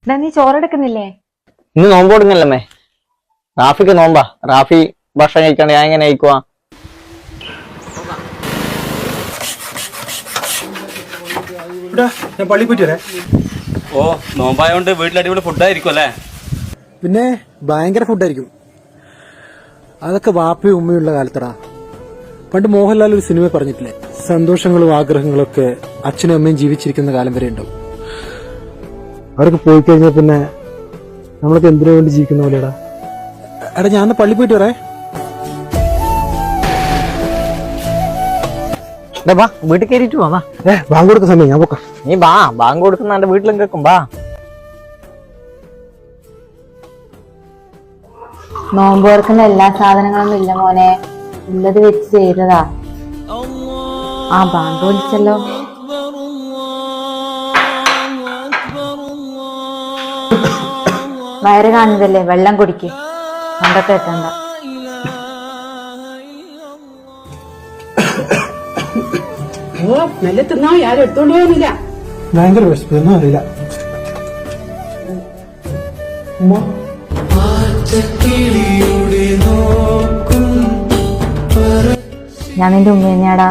നീ ചോറെടുക്കുന്നില്ലേ? ഇന്ന് നോമ്പ് കൊടുക്കല്ലമ്മേ. റാഫിക്ക് നോമ്പാ. റാഫി ഭക്ഷണം കഴിക്കാണ്ട് ഞാൻ എങ്ങനെ കഴിക്കുവാ? ഞാൻ പള്ളി പോയിട്ട് വരാം. ഓ, നോമ്പായോണ്ട് വീട്ടിൽ അടിപൊളി ഫുഡായിരിക്കും അല്ലേ? പിന്നെ ഭയങ്കര ഫുഡായിരിക്കും. അതൊക്കെ വാപ്പയും ഉമ്മയുള്ള കാലത്തടാ. പണ്ട് മോഹൻലാൽ ഒരു സിനിമ പറഞ്ഞിട്ടില്ലേ, സന്തോഷങ്ങളും ആഗ്രഹങ്ങളും ഒക്കെ അച്ഛനും അമ്മയും ജീവിച്ചിരിക്കുന്ന കാലം വരെ ഉണ്ടാവും. അവരൊക്കെ പോയി കഴിഞ്ഞാൽ പിന്നെ നമ്മളൊക്കെ എന്തിനു വേണ്ടി ജീവിക്കുന്ന പോലെടാ. എടാ ഞാൻ പള്ളി പോയിട്ട് വരേ. വീട്ടിൽ കയറിയിട്ട് വാ. ബാങ്ക് കൊടുക്കുന്ന സമയം ഞാൻ പോക്കാം. നീ ബാ, ബാങ്ക് കൊടുക്കുന്ന എന്റെ വീട്ടിലും കേൾക്കും. ബാ. നോമ്പ് തുറക്കുന്ന എല്ലാ സാധനങ്ങളൊന്നും ഇല്ല മോനെ, ഉള്ളത് വെച്ച് ചെയ്തതാ. ആ ബാങ്ക് വിളിച്ചല്ലോ. വയറ് കാണുന്നതല്ലേ, വെള്ളം കുടിക്ക്, എന്തൊക്കെ എത്തണ്ട. നല്ല തിന്നാ ആരും എടുത്തോണ്ട് പോകുന്നില്ല. ഭയങ്കര വിശപ്പൊന്നും അറിയില്ല. ഞാൻ നിന്റെ ഉമ്മ തന്നെയാടാ.